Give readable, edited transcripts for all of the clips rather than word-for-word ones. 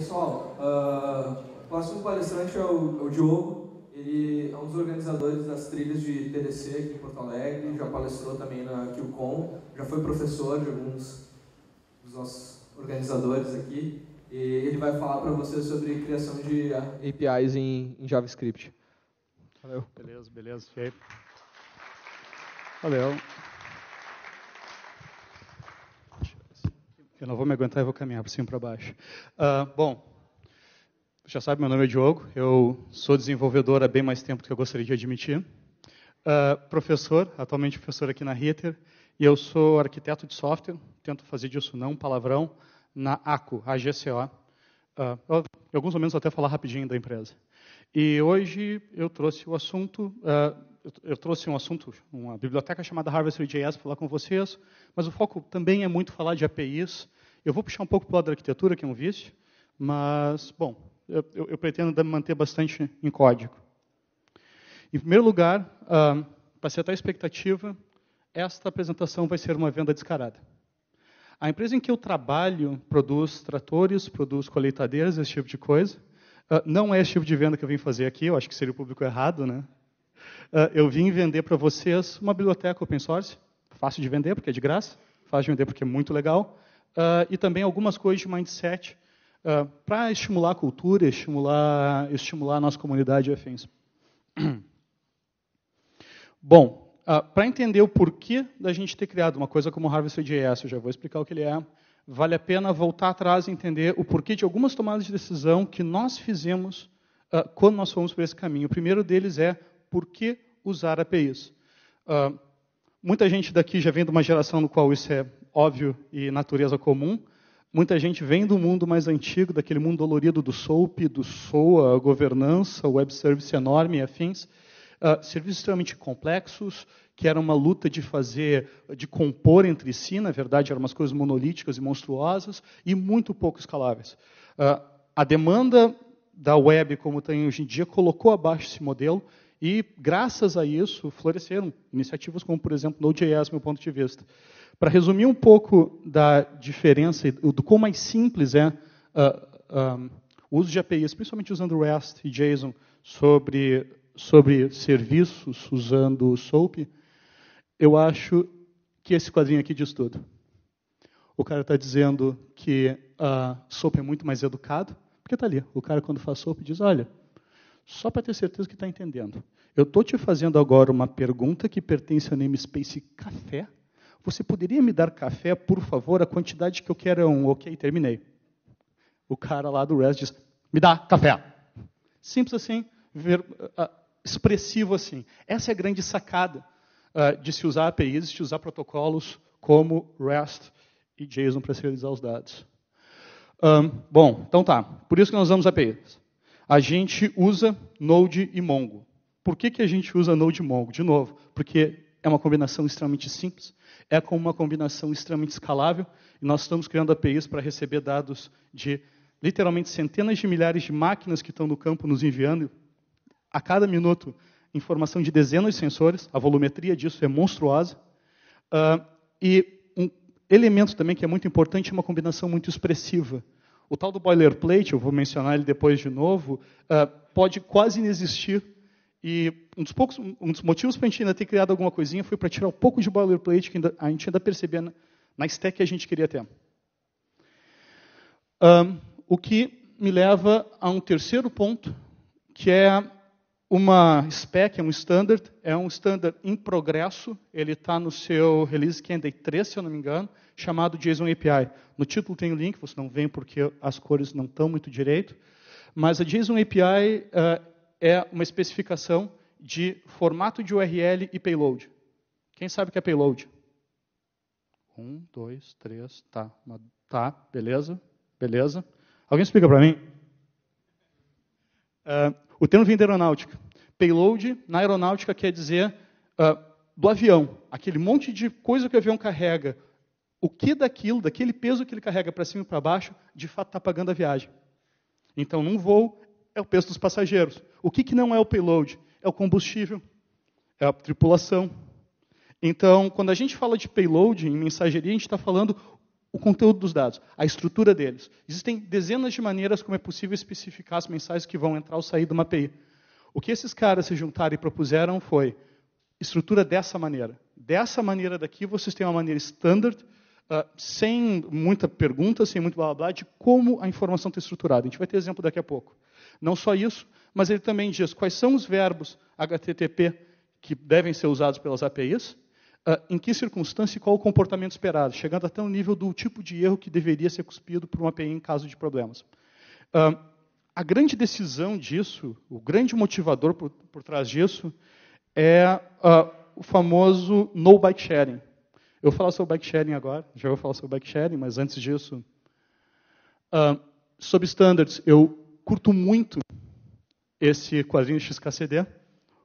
Pessoal, o próximo palestrante é o Diogo. Ele é um dos organizadores das trilhas de TDC aqui em Porto Alegre, já palestrou também na QCon, já foi professor de alguns dos nossos organizadores aqui. E ele vai falar para você sobre criação de APIs em JavaScript. Valeu. Beleza. E aí? Valeu. Eu não vou me aguentar e vou caminhar para cima e para baixo. Bom, já sabe, meu nome é Diogo. Eu sou desenvolvedor há bem mais tempo do que eu gostaria de admitir. Professor, atualmente professor aqui na Ritter. E eu sou arquiteto de software. Tento fazer disso não um palavrão. Na ACO, AGCO. Em alguns momentos até falar rapidinho da empresa. E hoje eu trouxe o assunto... uma biblioteca chamada Harvester.js para falar com vocês, mas o foco também é muito falar de APIs. Eu vou puxar um pouco para o lado da arquitetura, que é um vício, mas, bom, eu pretendo manter bastante em código. Em primeiro lugar, para setar a expectativa, esta apresentação vai ser uma venda descarada. A empresa em que eu trabalho produz tratores, produz colheitadeiras, esse tipo de coisa. Não é esse tipo de venda que eu vim fazer aqui, eu acho que seria o público errado, né? Eu vim vender para vocês uma biblioteca open source, fácil de vender porque é de graça, fácil de vender porque é muito legal, e também algumas coisas de mindset para estimular a cultura, estimular a nossa comunidade e afins. Bom, para entender o porquê da gente ter criado uma coisa como o Harvester.js, eu já vou explicar o que ele é, vale a pena voltar atrás e entender o porquê de algumas tomadas de decisão que nós fizemos quando nós fomos por esse caminho. O primeiro deles é por que usar APIs? Muita gente daqui já vem de uma geração no qual isso é óbvio e natureza comum. Muita gente vem do mundo mais antigo, daquele mundo dolorido do SOAP, do SOA, governança, web service enorme e afins. Serviços extremamente complexos, que era uma luta de compor entre si, na verdade, eram umas coisas monolíticas e monstruosas, e muito pouco escaláveis. A demanda da web, como tem hoje em dia, colocou abaixo esse modelo, e, graças a isso, floresceram iniciativas como, por exemplo, Node.js, do meu ponto de vista. Para resumir um pouco da diferença e do quão mais simples é o uso de APIs, principalmente usando REST e JSON, sobre serviços usando SOAP, eu acho que esse quadrinho aqui diz tudo. O cara está dizendo que SOAP é muito mais educado, porque está ali. O cara, quando faz SOAP, diz, olha, só para ter certeza que está entendendo. Eu estou te fazendo agora uma pergunta que pertence ao namespace café. Você poderia me dar café, por favor? A quantidade que eu quero é ok, terminei. O cara lá do REST diz, me dá café. Simples assim, expressivo assim. Essa é a grande sacada de se usar APIs, de se usar protocolos como REST e JSON para serializar os dados. Bom, então tá. Por isso que nós usamos APIs. A gente usa Node e Mongo. Por que a gente usa Node e Mongo? De novo, porque é uma combinação extremamente simples, é como uma combinação extremamente escalável, e nós estamos criando APIs para receber dados de, literalmente, centenas de milhares de máquinas que estão no campo nos enviando, a cada minuto, informação de dezenas de sensores, a volumetria disso é monstruosa, e um elemento também que é muito importante é uma combinação muito expressiva. O tal do boilerplate, eu vou mencionar ele depois de novo, pode quase inexistir. E um dos motivos para a gente ainda ter criado alguma coisinha foi para tirar um pouco de boilerplate que a gente ainda percebia na stack que a gente queria ter. O que me leva a um terceiro ponto, que é uma spec, é um standard em progresso, ele está no seu Release Candidate 3, se eu não me engano, chamado JSON API. No título tem o link, você não vê porque as cores não estão muito direito, mas a JSON API é uma especificação de formato de URL e payload. Quem sabe o que é payload? 1, 2, 3, tá. Tá, beleza. Alguém explica para mim? O termo vem da aeronáutica. Payload, na aeronáutica, quer dizer do avião. Aquele monte de coisa que o avião carrega. O que daquele peso que ele carrega para cima e para baixo, de fato está pagando a viagem. Então, num voo, é o peso dos passageiros. O que não é o payload? É o combustível, é a tripulação. Então, quando a gente fala de payload em mensageria, a gente está falando o conteúdo dos dados, a estrutura deles. Existem dezenas de maneiras como é possível especificar as mensagens que vão entrar ou sair de uma API. O que esses caras se juntaram e propuseram foi estrutura dessa maneira. Dessa maneira daqui, vocês têm uma maneira standard, sem muita pergunta, sem muito blá blá blá, de como a informação está estruturada. A gente vai ter exemplo daqui a pouco. Não só isso, mas ele também diz quais são os verbos HTTP que devem ser usados pelas APIs, em que circunstância e qual o comportamento esperado, chegando até o nível do tipo de erro que deveria ser cuspido por uma API em caso de problemas. A grande decisão disso, o grande motivador por trás disso, é o famoso no bike sharing. Eu vou falar sobre bike sharing agora, já vou falar sobre bike sharing, mas antes disso, sobre standards, eu curto muito esse quadrinho XKCD.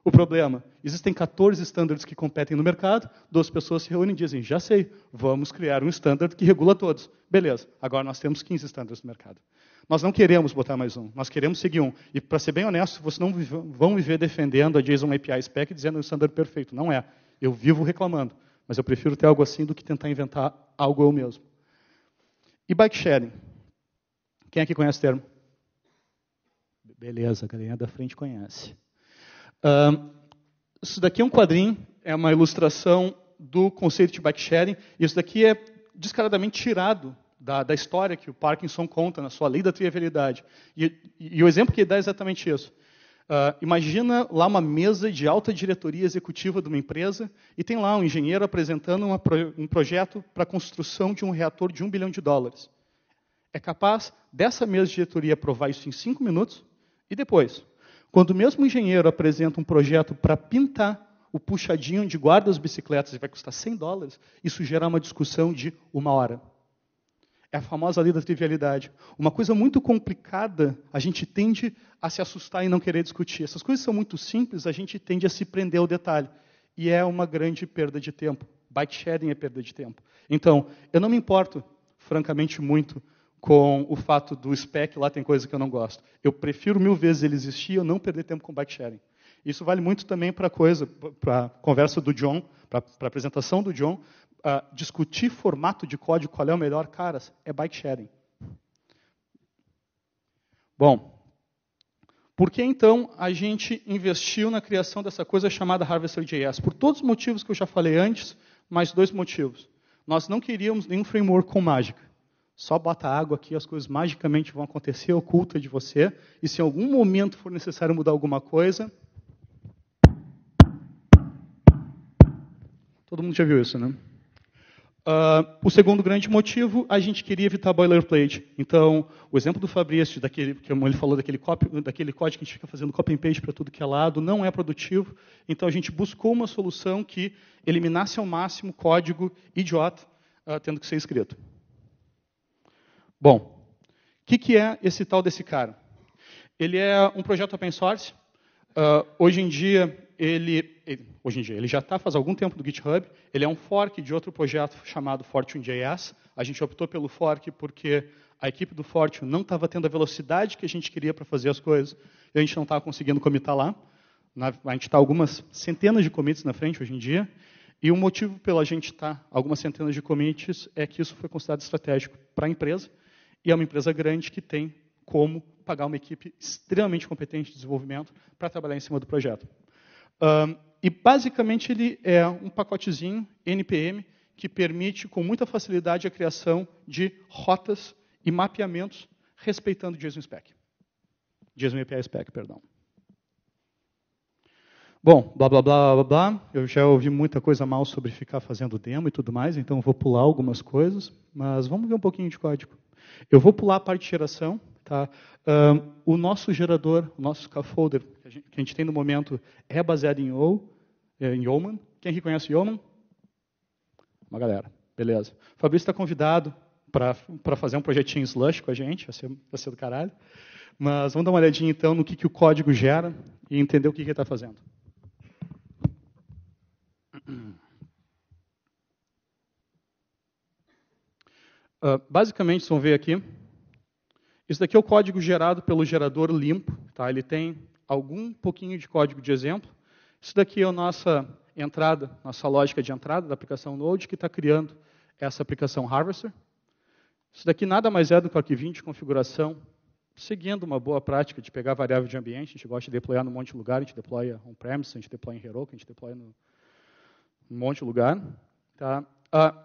O problema, existem 14 standards que competem no mercado, 2 pessoas se reúnem e dizem, já sei, vamos criar um standard que regula todos. Beleza, agora nós temos 15 standards no mercado. Nós não queremos botar mais um, nós queremos seguir um. E, para ser bem honesto, vocês não vão me ver defendendo a JSON API Spec dizendo o standard perfeito. Não é. Eu vivo reclamando. Mas eu prefiro ter algo assim do que tentar inventar algo eu mesmo. E bike sharing? Quem aqui conhece o termo? Beleza, a galerinha da frente conhece. Isso daqui é um quadrinho, é uma ilustração do conceito de bike sharing. Isso daqui é descaradamente tirado da história que o Parkinson conta na sua lei da trivialidade. E o exemplo que ele dá é exatamente isso. Imagina lá uma mesa de alta diretoria executiva de uma empresa e tem lá um engenheiro apresentando um projeto para a construção de um reator de $1 bilhão. É capaz dessa mesa de diretoria aprovar isso em 5 minutos e depois, quando o mesmo engenheiro apresenta um projeto para pintar o puxadinho de guarda-bicicletas e vai custar $100, isso gera uma discussão de 1 hora. É a famosa lei da trivialidade. Uma coisa muito complicada, a gente tende a se assustar e não querer discutir. Essas coisas são muito simples, a gente tende a se prender ao detalhe. E é uma grande perda de tempo. Bike sharing é perda de tempo. Então, eu não me importo, francamente, muito com o fato do spec, lá tem coisa que eu não gosto. Eu prefiro 1000 vezes ele existir e eu não perder tempo com bike sharing. Isso vale muito também para a conversa do John, para a apresentação do John. Discutir formato de código, qual é o melhor, caras, é bike sharing. Bom, por que então a gente investiu na criação dessa coisa chamada Harvester.js? Por todos os motivos que eu já falei antes, mais 2 motivos. Nós não queríamos nenhum framework com mágica. Só bota água aqui, as coisas magicamente vão acontecer, oculta de você, e se em algum momento for necessário mudar alguma coisa... Todo mundo já viu isso, né? O segundo grande motivo, a gente queria evitar boilerplate. Então, o exemplo do Fabrício, como ele falou, daquele código que a gente fica fazendo copy and paste para tudo que é lado, não é produtivo. Então, a gente buscou uma solução que eliminasse ao máximo código idiota tendo que ser escrito. Bom, o que é esse tal desse cara? Ele é um projeto open source. Hoje em dia, ele já está faz algum tempo do GitHub. Ele é um fork de outro projeto chamado Fortune.js. A gente optou pelo fork porque a equipe do Fortune não estava tendo a velocidade que a gente queria para fazer as coisas. E a gente não estava conseguindo commitar lá. A gente está algumas centenas de commits na frente hoje em dia. E o motivo pela gente estar algumas centenas de commits é que isso foi considerado estratégico para a empresa. E é uma empresa grande que tem como pagar uma equipe extremamente competente de desenvolvimento para trabalhar em cima do projeto. E, basicamente, ele é um pacotezinho NPM que permite, com muita facilidade, a criação de rotas e mapeamentos respeitando o JSON Spec. JSON API Spec, perdão. Bom, blá, blá, blá, blá, blá. Eu já ouvi muita coisa mal sobre ficar fazendo demo e tudo mais, então eu vou pular algumas coisas, mas vamos ver um pouquinho de código. Eu vou pular a parte de geração. Tá? O nosso gerador, o nosso scaffolder, que a gente tem no momento, é baseado em Yeoman. Quem aqui conhece Yeoman? Uma galera. Beleza. O Fabrício está convidado para fazer um projetinho Slush com a gente, vai ser do caralho. Mas vamos dar uma olhadinha, então, no que o código gera e entender o que ele está fazendo. Basicamente, vocês vão ver aqui, isso daqui é o código gerado pelo gerador limpo. Tá? Ele tem algum pouquinho de código de exemplo. Isso daqui é a nossa entrada, nossa lógica de entrada da aplicação Node, que está criando essa aplicação Harvester. Isso daqui nada mais é do que o arquivinho de configuração, seguindo uma boa prática de pegar variável de ambiente. A gente gosta de deployar num monte de lugar, a gente deploya on-premise, a gente deploya em Heroku, a gente deploya num monte de lugar. Tá?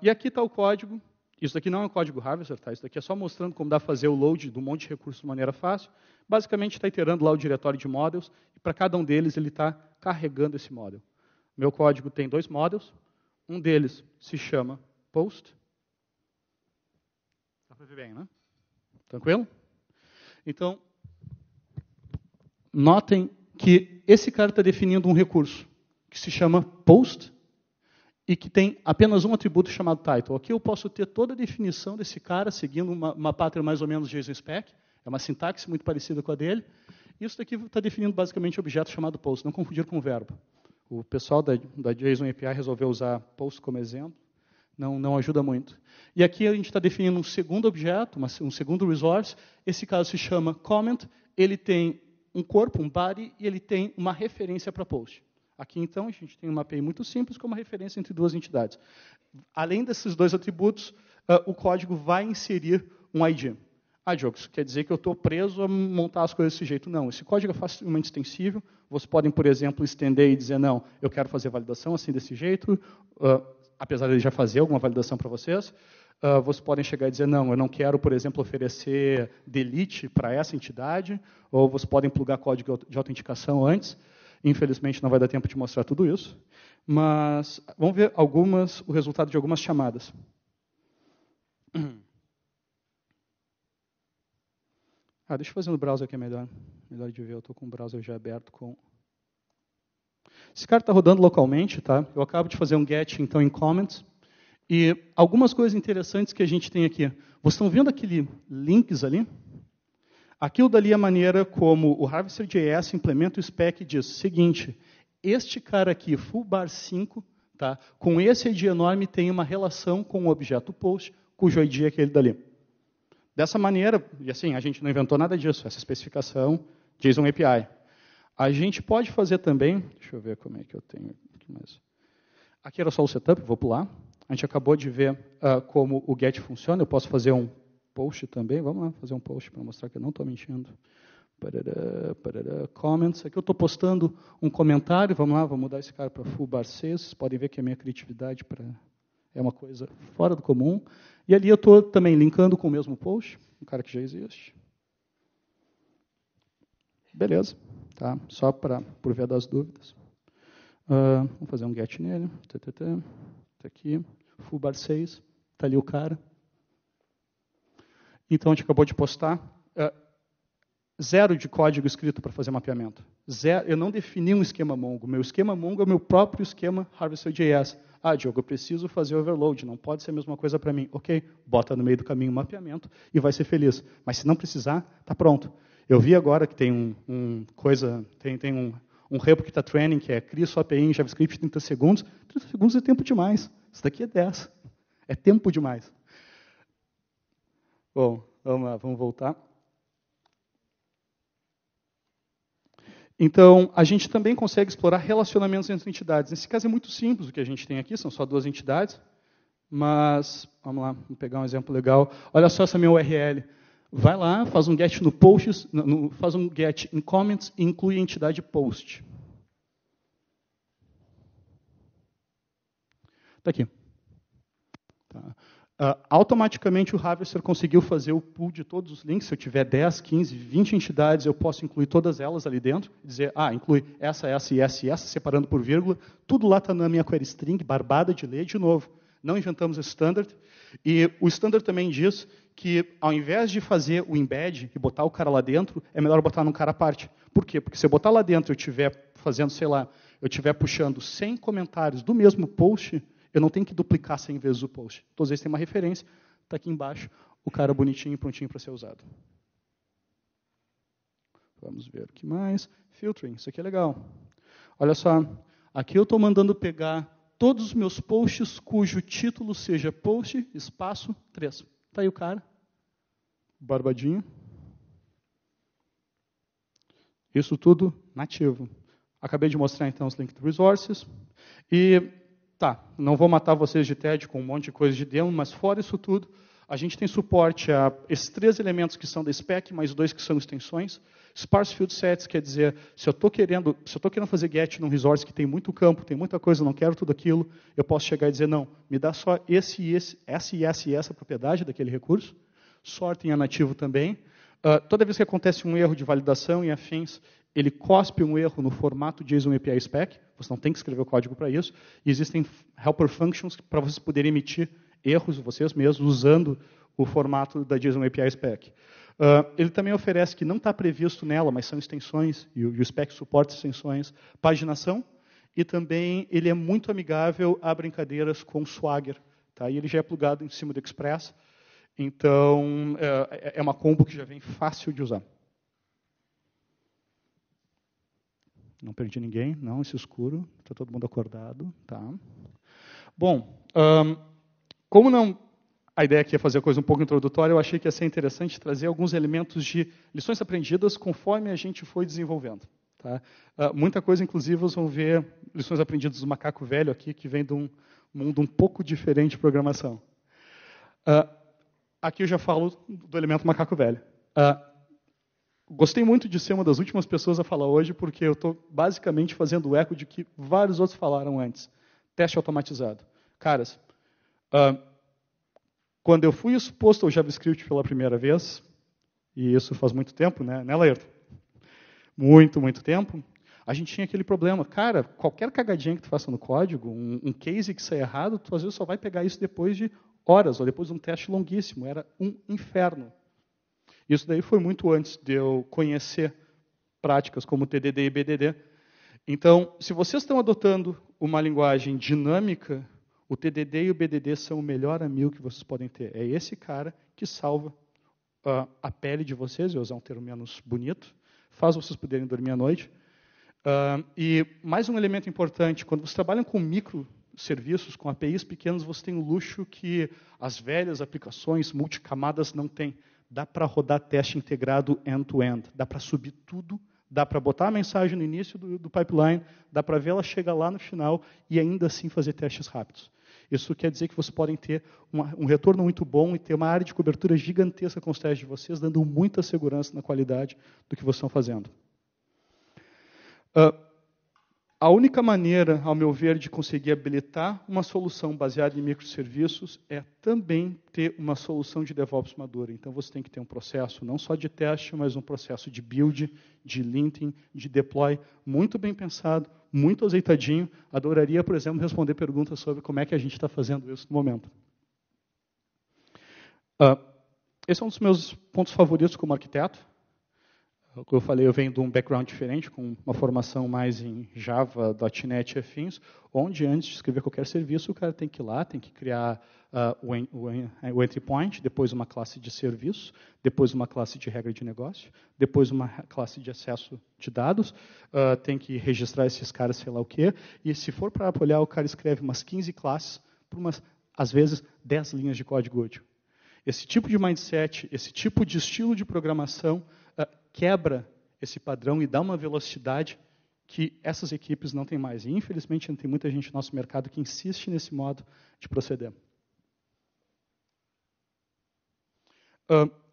E aqui está o código. Isso daqui não é um código Harvester, tá? Isso daqui é só mostrando como dá para fazer o load de um monte de recursos de maneira fácil. Basicamente, está iterando lá o diretório de models, e para cada um deles ele está carregando esse model. Meu código tem 2 models, um deles se chama post. Dá para ver bem, né? Tranquilo? Então, notem que esse cara está definindo um recurso que se chama post, e que tem apenas um atributo chamado title. Aqui eu posso ter toda a definição desse cara, seguindo uma pattern mais ou menos JSON-spec, é uma sintaxe muito parecida com a dele. Isso daqui está definindo basicamente um objeto chamado post, não confundir com verbo. O pessoal da JSON API resolveu usar post como exemplo, não ajuda muito. E aqui a gente está definindo um segundo objeto, um segundo resource, esse caso se chama comment, ele tem um corpo, um body, e ele tem uma referência para post. Aqui, então, a gente tem uma API muito simples com uma referência entre duas entidades. Além desses 2 atributos, o código vai inserir um ID. Diogo, isso quer dizer que eu estou preso a montar as coisas desse jeito? Não, esse código é facilmente extensível. Vocês podem, por exemplo, estender e dizer, não, eu quero fazer validação assim desse jeito, apesar de ele já fazer alguma validação para vocês. Vocês podem chegar e dizer, não, eu não quero, por exemplo, oferecer delete para essa entidade, ou vocês podem plugar código de autenticação antes. Infelizmente, não vai dar tempo de mostrar tudo isso. Mas vamos ver o resultado de algumas chamadas. Deixa eu fazer no browser que é melhor. Melhor de ver, eu estou com o browser já aberto. Esse cara está rodando localmente. Tá? Eu acabo de fazer um get então, em comments. E algumas coisas interessantes que a gente tem aqui. Vocês estão vendo aquele links ali? Aquilo dali é a maneira como o Harvester.js implementa o spec e diz o seguinte, este cara aqui, fullbar5, tá, com esse ID enorme tem uma relação com o objeto post, cujo ID é aquele dali. Dessa maneira, e assim, a gente não inventou nada disso, essa especificação JSON API. A gente pode fazer também, deixa eu ver como é que eu tenho aqui mais. Aqui era só o setup, vou pular. A gente acabou de ver como o get funciona, eu posso fazer um post também, vamos lá, fazer um post para mostrar que eu não estou mentindo. Comments, aqui eu estou postando um comentário, vamos lá, vou mudar esse cara para fullbar6, vocês podem ver que a minha criatividade é uma coisa fora do comum. E ali eu estou também linkando com o mesmo post, um cara que já existe. Beleza, tá? Só por via das dúvidas. Vamos fazer um get nele, está aqui, fullbar6, está ali o cara. Então, a gente acabou de postar 0 de código escrito para fazer mapeamento. 0, eu não defini um esquema Mongo. Meu esquema Mongo é o meu próprio esquema Harvester.js. Diogo, eu preciso fazer overload, não pode ser a mesma coisa para mim. Ok, bota no meio do caminho o mapeamento e vai ser feliz. Mas se não precisar, está pronto. Eu vi agora que tem um repo que está training, que é cria sua API em JavaScript em 30 segundos. 30 segundos é tempo demais. Isso daqui é 10. É tempo demais. Bom, vamos lá, vamos voltar. Então, a gente também consegue explorar relacionamentos entre entidades. Nesse caso é muito simples o que a gente tem aqui, são só 2 entidades. Mas, vamos lá, vamos pegar um exemplo legal. Olha só essa minha URL. Vai lá, faz um get no posts, faz um get em comments e inclui a entidade post. Está aqui. Tá. Automaticamente o Harvester conseguiu fazer o pool de todos os links. Se eu tiver 10, 15, 20 entidades, eu posso incluir todas elas ali dentro. Dizer, inclui essa e essa, separando por vírgula. Tudo lá está na minha query string, barbada de ler de novo. Não inventamos esse standard. E o standard também diz que, ao invés de fazer o embed e botar o cara lá dentro, é melhor botar num cara à parte. Por quê? Porque se eu botar lá dentro e eu estiver fazendo, sei lá, eu estiver puxando 100 comentários do mesmo post, eu não tenho que duplicar 100 vezes o post. Todas vezes tem uma referência, está aqui embaixo, o cara bonitinho, prontinho para ser usado. Vamos ver o que mais. Filtering, isso aqui é legal. Olha só, aqui eu estou mandando pegar todos os meus posts cujo título seja post, espaço, 3. Está aí o cara, barbadinho. Isso tudo nativo. Acabei de mostrar, então, os linked resources. E, não vou matar vocês de tédio com um monte de coisa de demo, mas fora isso tudo, A gente tem suporte a esses 3 elementos que são da spec, mais 2 que são extensões. Sparse Field Sets quer dizer, se eu estou querendo fazer get num resource que tem muito campo, tem muita coisa, eu não quero tudo aquilo, eu posso chegar e dizer, não, me dá só essa propriedade daquele recurso. Sorting é nativo também. Toda vez que acontece um erro de validação e afins, ele cospe um erro no formato JSON API Spec, você não tem que escrever o código para isso, e existem helper functions para vocês poderem emitir erros vocês mesmos, usando o formato da JSON API Spec. Ele também oferece, que não está previsto nela, mas são extensões, e o Spec suporta extensões, paginação, e também ele é muito amigável a brincadeiras com Swagger. Tá? E ele já é plugado em cima do Express, então é uma combo que já vem fácil de usar. Não perdi ninguém, não, esse escuro, está todo mundo acordado. Tá. Bom, como não... A ideia aqui é fazer a coisa um pouco introdutória, eu achei que ia ser interessante trazer alguns elementos de lições aprendidas conforme a gente foi desenvolvendo. Tá? Muita coisa, inclusive, vocês vão ver lições aprendidas do macaco velho aqui, que vem de um mundo um pouco diferente de programação. Aqui eu já falo do elemento macaco velho. Gostei muito de ser uma das últimas pessoas a falar hoje, porque eu estou basicamente fazendo o eco de que vários outros falaram antes. Teste automatizado. Caras, quando eu fui exposto ao JavaScript pela primeira vez, e isso faz muito tempo, né, Laerto? Muito, muito tempo, a gente tinha aquele problema. Cara, qualquer cagadinha que tu faça no código, um case que saia errado, tu às vezes só vai pegar isso depois de horas, ou depois de um teste longuíssimo. Era um inferno. Isso daí foi muito antes de eu conhecer práticas como TDD e BDD. Então, se vocês estão adotando uma linguagem dinâmica, o TDD e o BDD são o melhor amigo que vocês podem ter. É esse cara que salva a pele de vocês, eu usar um termo menos bonito, faz vocês poderem dormir à noite. E mais um elemento importante, quando vocês trabalham com microserviços, com APIs pequenos, você tem o luxo que as velhas aplicações multicamadas não têm. Dá para rodar teste integrado end-to-end, dá para subir tudo, dá para botar a mensagem no início do pipeline, dá para ver ela chegar lá no final e ainda assim fazer testes rápidos. Isso quer dizer que vocês podem ter um retorno muito bom e ter uma área de cobertura gigantesca com os testes de vocês, dando muita segurança na qualidade do que vocês estão fazendo. A única maneira, ao meu ver, de conseguir habilitar uma solução baseada em microserviços é também ter uma solução de DevOps madura. Então, você tem que ter um processo não só de teste, mas um processo de build, de linting, de deploy, muito bem pensado, muito azeitadinho. Adoraria, por exemplo, responder perguntas sobre como é que a gente está fazendo isso no momento. Esse é um dos meus pontos favoritos como arquiteto. Como eu falei, eu venho de um background diferente, com uma formação mais em Java, .NET e afins, onde antes de escrever qualquer serviço, o cara tem que ir lá, tem que criar o entry point, depois uma classe de serviço, depois uma classe de regra de negócio, depois uma classe de acesso de dados, tem que registrar esses caras, sei lá o quê, e se for para olhar, o cara escreve umas 15 classes por umas, às vezes, 10 linhas de código útil. Esse tipo de mindset, esse tipo de estilo de programação quebra esse padrão e dá uma velocidade que essas equipes não têm mais. E, infelizmente, tem muita gente no nosso mercado que insiste nesse modo de proceder.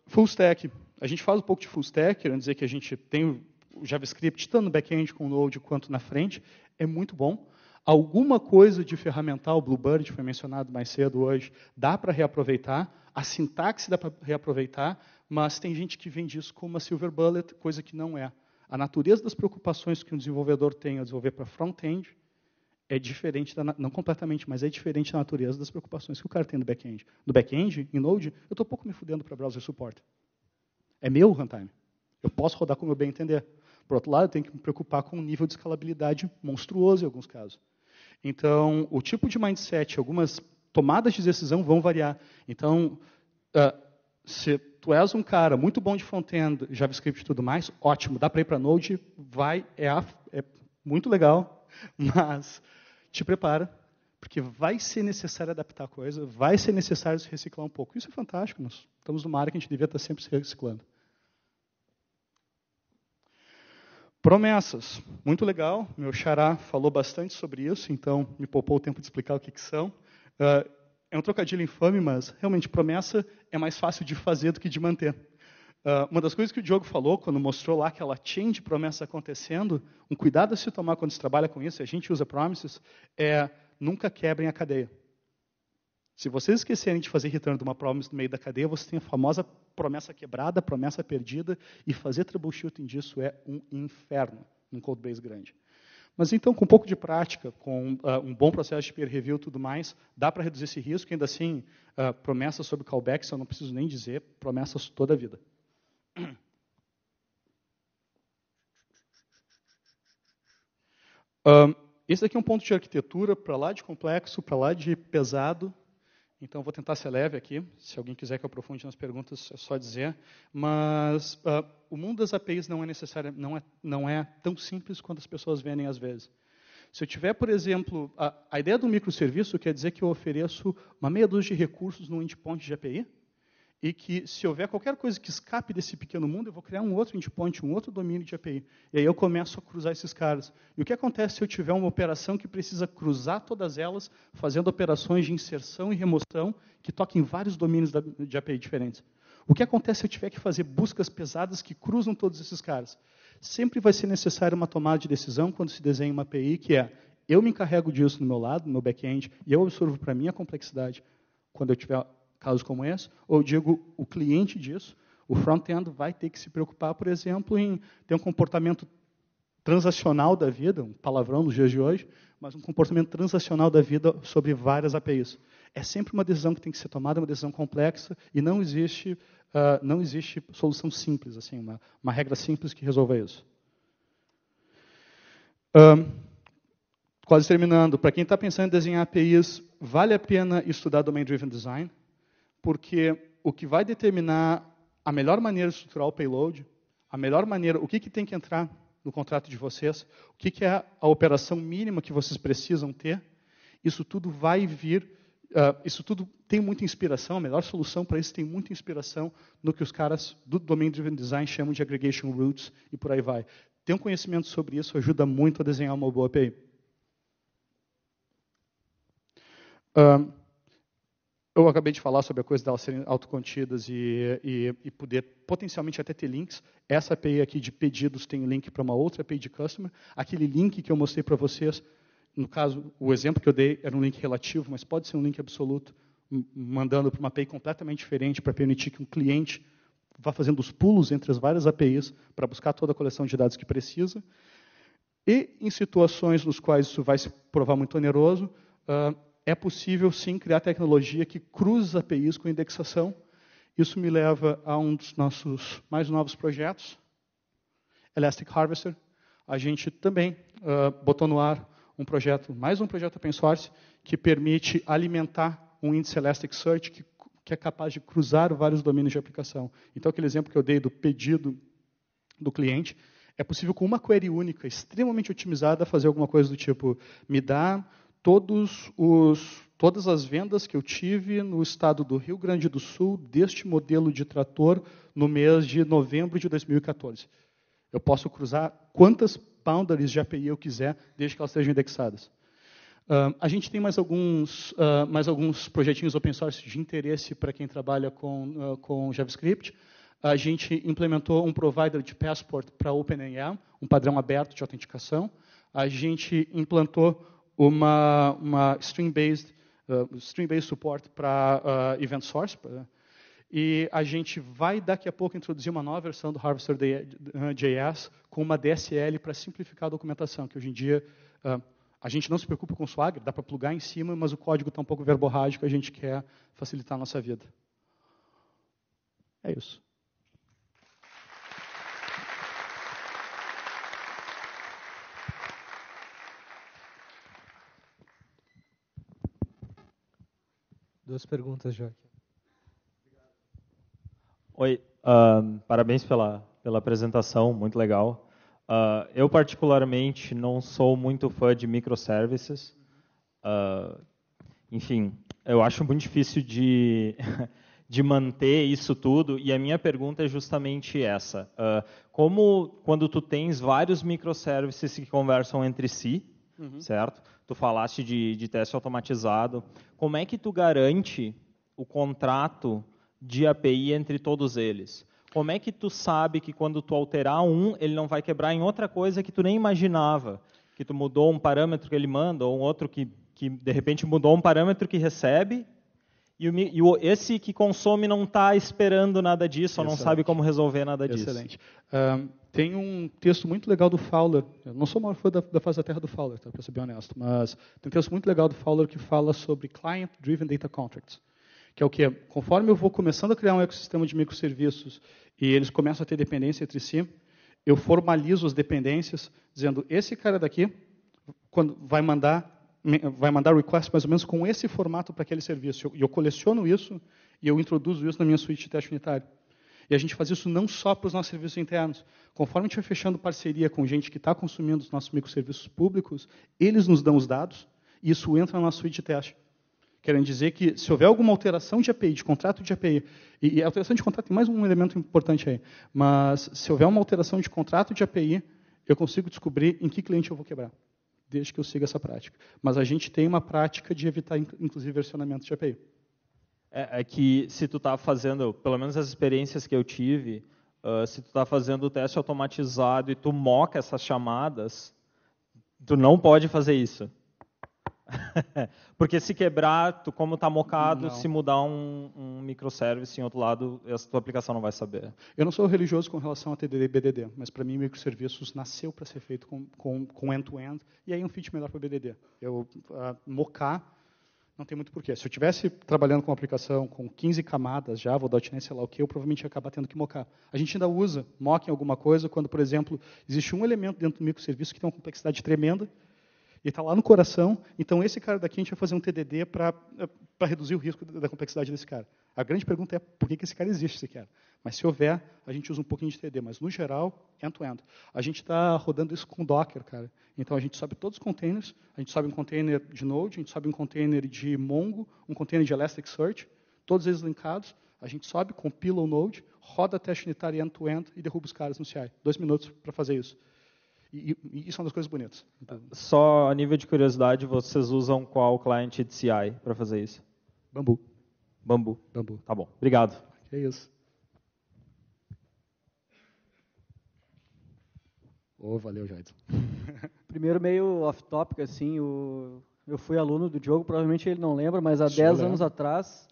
Full stack. A gente fala um pouco de full stack, querendo dizer que a gente tem o JavaScript tanto no back-end com o Node quanto na frente. É muito bom. Alguma coisa de ferramental, Bluebird, foi mencionado mais cedo hoje, dá para reaproveitar. A sintaxe dá para reaproveitar, mas tem gente que vende isso como uma silver bullet, coisa que não é. A natureza das preocupações que um desenvolvedor tem ao desenvolver para front-end é diferente, não completamente, mas é diferente da natureza das preocupações que o cara tem no back-end. No back-end, em Node, eu estou pouco me fudendo para browser support. É meu runtime. Eu posso rodar como eu bem entender. Por outro lado, eu tenho que me preocupar com um nível de escalabilidade monstruoso em alguns casos. Então, o tipo de mindset, algumas tomadas de decisão vão variar. Então, se tu és um cara muito bom de front-end, JavaScript e tudo mais, ótimo, dá para ir para Node, vai, é muito legal, mas te prepara, porque vai ser necessário adaptar a coisa, vai ser necessário se reciclar um pouco. Isso é fantástico, nós estamos numa área que a gente devia estar sempre se reciclando. Promessas, muito legal, meu xará falou bastante sobre isso, então me poupou o tempo de explicar o que são. é um trocadilho infame, mas realmente promessa é mais fácil de fazer do que de manter. Uma das coisas que o Diogo falou, quando mostrou lá aquela chain de promessas acontecendo, um cuidado a se tomar quando se trabalha com isso, a gente usa promises, é nunca quebrem a cadeia. Se vocês esquecerem de fazer return de uma promise no meio da cadeia, você tem a famosa promessa quebrada, promessa perdida, e fazer troubleshooting disso é um inferno num codebase grande. Mas então, com um pouco de prática, com um bom processo de peer review e tudo mais, dá para reduzir esse risco, ainda assim, promessas sobre callbacks, eu não preciso nem dizer, promessas toda a vida. Esse aqui é um ponto de arquitetura, para lá de complexo, para lá de pesado. Então, vou tentar ser leve aqui. Se alguém quiser que eu aprofunde nas perguntas, é só dizer. Mas o mundo das APIs não é tão simples quanto as pessoas veem às vezes. Se eu tiver, por exemplo, a ideia do microserviço quer dizer que eu ofereço uma meia dúzia de recursos no endpoint de API, e que, se houver qualquer coisa que escape desse pequeno mundo, eu vou criar um outro endpoint, um outro domínio de API. E aí eu começo a cruzar esses caras. E o que acontece se eu tiver uma operação que precisa cruzar todas elas, fazendo operações de inserção e remoção, que toquem vários domínios de API diferentes? O que acontece se eu tiver que fazer buscas pesadas que cruzam todos esses caras? Sempre vai ser necessário uma tomada de decisão quando se desenha uma API, que é, eu me encarrego disso no meu lado, no meu back-end, e eu absorvo para mim a complexidade quando eu tiver casos como esse, ou digo, o cliente disso, o front-end vai ter que se preocupar, por exemplo, em ter um comportamento transacional da vida, um palavrão nos dias de hoje, mas um comportamento transacional da vida sobre várias APIs. É sempre uma decisão que tem que ser tomada, uma decisão complexa, e não existe solução simples, assim, uma regra simples que resolva isso. Quase terminando, para quem está pensando em desenhar APIs, vale a pena estudar Domain-Driven Design, porque o que vai determinar a melhor maneira de estruturar o payload, a melhor maneira, o que tem que entrar no contrato de vocês, o que é a operação mínima que vocês precisam ter, isso tudo vai vir, isso tudo tem muita inspiração, a melhor solução para isso tem muita inspiração no que os caras do Domain Driven Design chamam de Aggregation Roots e por aí vai. Ter um conhecimento sobre isso ajuda muito a desenhar uma boa API. Eu acabei de falar sobre a coisa delas serem autocontidas e poder potencialmente até ter links. Essa API aqui de pedidos tem link para uma outra API de customer. Aquele link que eu mostrei para vocês, no caso, o exemplo que eu dei era um link relativo, mas pode ser um link absoluto, mandando para uma API completamente diferente para permitir que um cliente vá fazendo os pulos entre as várias APIs para buscar toda a coleção de dados que precisa. E em situações nos quais isso vai se provar muito oneroso, é possível, sim, criar tecnologia que cruza APIs com indexação. Isso me leva a um dos nossos mais novos projetos, Elastic Harvester. A gente também botou no ar mais um projeto open source, que permite alimentar um índice Elasticsearch que é capaz de cruzar vários domínios de aplicação. Então, aquele exemplo que eu dei do pedido do cliente, é possível, com uma query única, extremamente otimizada, fazer alguma coisa do tipo, me dá todas as vendas que eu tive no estado do Rio Grande do Sul deste modelo de trator no mês de novembro de 2014. Eu posso cruzar quantas boundaries de API eu quiser, desde que elas sejam indexadas. A gente tem mais alguns projetinhos open source de interesse para quem trabalha com JavaScript. A gente implementou um provider de passport para OpenAI, um padrão aberto de autenticação. A gente implantou uma string-based support para event source. E a gente vai, daqui a pouco, introduzir uma nova versão do Harvester.js com uma DSL para simplificar a documentação, que hoje em dia a gente não se preocupa com o Swagger, dá para plugar em cima, mas o código está um pouco verborrágico, a gente quer facilitar a nossa vida. É isso. Duas perguntas, Joaquim. Oi, parabéns pela apresentação, muito legal. Eu, particularmente, não sou muito fã de microservices. Enfim, eu acho muito difícil de manter isso tudo, e a minha pergunta é justamente essa. Como, quando tu tens vários microservices que conversam entre si, certo? Tu falaste de teste automatizado. Como é que tu garante o contrato de API entre todos eles? Como é que tu sabe que quando tu alterar ele não vai quebrar em outra coisa que tu nem imaginava? Que tu mudou um parâmetro que ele manda, ou um outro que de repente mudou um parâmetro que recebe, esse que consome não está esperando nada disso, ou não sabe como resolver nada disso. Excelente. Tem um texto muito legal do Fowler, eu não sou o maior fã da face da terra do Fowler, tá, para ser bem honesto, mas tem um texto muito legal do Fowler que fala sobre Client Driven Data Contracts, que é o que? Conforme eu vou começando a criar um ecossistema de microserviços e eles começam a ter dependência entre si, eu formalizo as dependências, dizendo, esse cara daqui, quando vai mandar request mais ou menos com esse formato para aquele serviço. E eu coleciono isso e eu introduzo isso na minha suíte de teste unitário. E a gente faz isso não só para os nossos serviços internos. Conforme a gente vai fechando parceria com gente que está consumindo os nossos microserviços públicos, eles nos dão os dados e isso entra na nossa suíte de teste. Querendo dizer que, se houver alguma alteração de API, de contrato de API, e a alteração de contrato tem mais um elemento importante aí, mas se houver uma alteração de contrato de API, eu consigo descobrir em que cliente eu vou quebrar, desde que eu siga essa prática. Mas a gente tem uma prática de evitar, inclusive, versionamento de API. É que se tu está fazendo, pelo menos as experiências que eu tive, se tu está fazendo o teste automatizado e tu moca essas chamadas, tu não pode fazer isso. Porque se quebrar, como está mocado, se mudar um microservice em outro lado, essa tua aplicação não vai saber. Eu não sou religioso com relação a TDD e BDD, mas para mim microserviços nasceu para ser feito com end-to-end, e aí um fit melhor para o BDD. Mocar não tem muito porquê. Se eu estivesse trabalhando com uma aplicação com 15 camadas, Java ou .NET, sei lá o que, eu provavelmente ia acabar tendo que mocar. A gente ainda usa mock em alguma coisa quando, por exemplo, existe um elemento dentro do microserviço que tem uma complexidade tremenda, e está lá no coração, então esse cara daqui a gente vai fazer um TDD para reduzir o risco da complexidade desse cara. A grande pergunta é por que esse cara existe sequer. Mas se houver, a gente usa um pouquinho de TDD, mas no geral, end-to-end. A gente está rodando isso com Docker, cara. Então a gente sobe todos os containers, a gente sobe um container de Node, a gente sobe um container de Mongo, um container de Elasticsearch, todos eles linkados, a gente sobe, compila o Node, roda teste unitário end-to-end e derruba os caras no CI. 2 minutos para fazer isso. E isso é uma das coisas bonitas. Então, só a nível de curiosidade, vocês usam qual cliente de CI para fazer isso? Bambu. Bambu. Tá bom. Obrigado. É isso. Valeu, Jair. Primeiro, meio off-topic, assim, eu fui aluno do Diogo, provavelmente ele não lembra, mas há 10 anos atrás,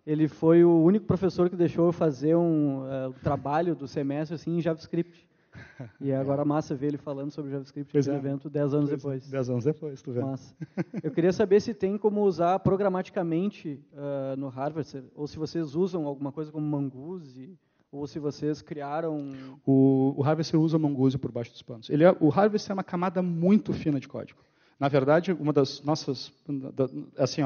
ele foi o único professor que deixou eu fazer um trabalho do semestre assim, em JavaScript. E agora massa ver ele falando sobre JavaScript no evento 10 anos depois. 10 anos depois, tu vê. Massa. Eu queria saber se tem como usar programaticamente no Harvester, ou se vocês usam alguma coisa como Mongoose, ou se vocês criaram... O Harvester usa Mongoose por baixo dos panos. O Harvester é uma camada muito fina de código. Na verdade, uma das nossas... Assim,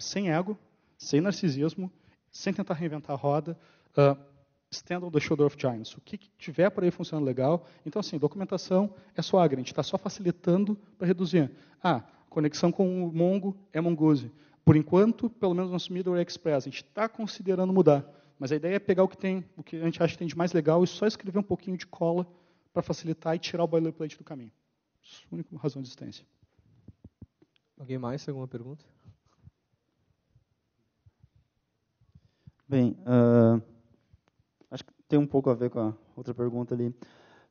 sem ego, sem narcisismo, sem tentar reinventar a roda... stand on the shoulder of giants. O que tiver por aí funcionando legal. Então, assim, documentação é só a gente está só facilitando para reduzir. Conexão com o Mongo é Mongoose. Por enquanto, pelo menos nosso middleware é Express. A gente está considerando mudar. Mas a ideia é pegar o que a gente acha que tem de mais legal e só escrever um pouquinho de cola para facilitar e tirar o boilerplate do caminho. Isso é a única razão de existência. Alguém mais? Alguma pergunta? Bem, acho que tem um pouco a ver com a outra pergunta ali.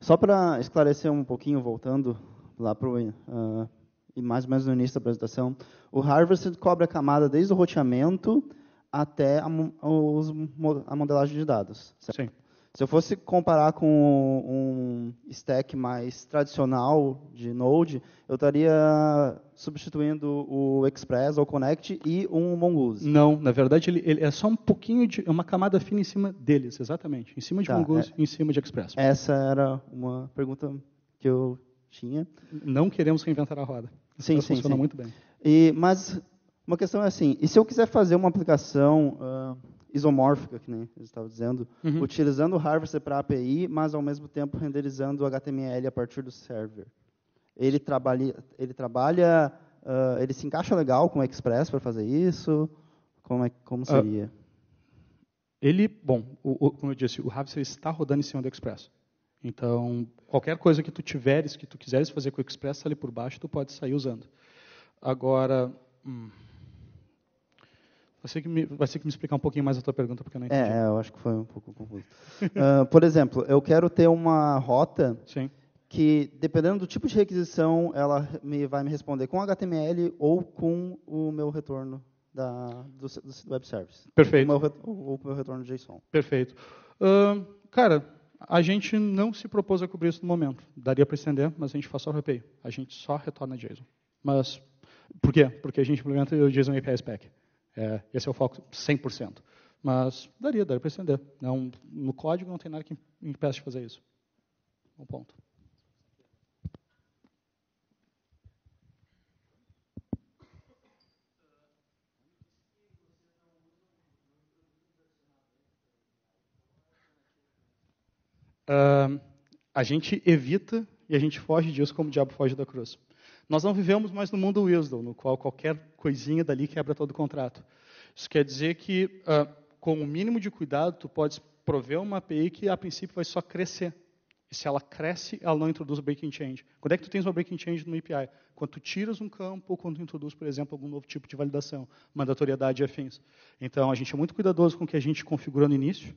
Só para esclarecer um pouquinho, voltando lá para e mais ou menos no início da apresentação, o Harvester cobre a camada desde o roteamento até a modelagem de dados. Certo? Sim. Se eu fosse comparar com um stack mais tradicional de Node, eu estaria substituindo o Express ou o Connect e um Mongoose. Não, na verdade ele é só um pouquinho de uma camada fina em cima deles, exatamente, em cima de Mongoose e em cima de Express. Essa era uma pergunta que eu tinha. Não queremos reinventar a roda. Sim. Funciona muito bem. Mas uma questão é assim, e se eu quiser fazer uma aplicação isomórfica, que nem eu estava dizendo, utilizando o Harvester para API, mas ao mesmo tempo renderizando o HTML a partir do server. Ele se encaixa legal com o Express para fazer isso? Como seria? Como eu disse, o Harvester está rodando em cima do Express. Então, qualquer coisa que tu tiveres, que tu quiseres fazer com o Express ali por baixo, tu pode sair usando. Agora, vai ser que me explicar um pouquinho mais a tua pergunta, porque eu não entendi. Eu acho que foi um pouco confuso. Por exemplo, eu quero ter uma rota Sim. que, dependendo do tipo de requisição, ela vai me responder com HTML ou com o meu retorno do web service. Perfeito. Ou com o meu retorno JSON. Perfeito. Cara, a gente não se propôs a cobrir isso no momento. Daria para estender, mas a gente faz só o API. A gente só retorna JSON. Mas, por quê? Porque a gente implementa o JSON API Spec. Esse é o foco 100%. Mas daria para estender. No código não tem nada que impeça de fazer isso. Um ponto. A gente evita e a gente foge disso como o diabo foge da cruz. Nós não vivemos mais no mundo Wisdom, no qual qualquer coisinha dali quebra todo o contrato. Isso quer dizer que, com o mínimo de cuidado, tu podes prover uma API que, a princípio, vai só crescer. E se ela cresce, ela não introduz o breaking change. Quando é que tu tens uma breaking change no API? Quando tu tiras um campo ou quando tu introduz, por exemplo, algum novo tipo de validação, mandatoriedade e afins. Então, a gente é muito cuidadoso com o que a gente configura no início,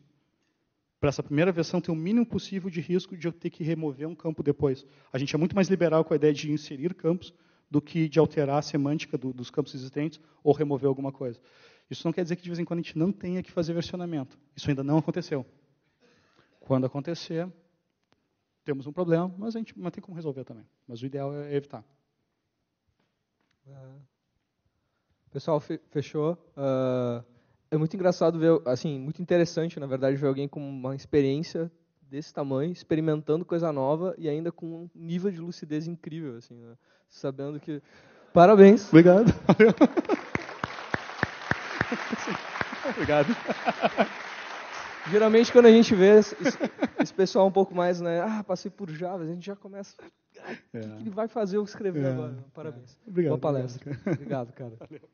para essa primeira versão ter o mínimo possível de risco de eu ter que remover um campo depois. A gente é muito mais liberal com a ideia de inserir campos do que de alterar a semântica dos campos existentes ou remover alguma coisa. Isso não quer dizer que de vez em quando a gente não tenha que fazer versionamento. Isso ainda não aconteceu. Quando acontecer, temos um problema, mas a gente tem como resolver também. Mas o ideal é evitar. Pessoal, fechou. É muito engraçado ver, assim, muito interessante, na verdade, ver alguém com uma experiência desse tamanho, experimentando coisa nova e ainda com um nível de lucidez incrível, assim, né? Sabendo que... Parabéns. Obrigado. Obrigado. Geralmente, quando a gente vê esse pessoal um pouco mais, né, passei por Java, a gente já começa... O que ele vai fazer eu escrever agora? Parabéns. Obrigado. Boa palestra. Obrigado, cara. Valeu.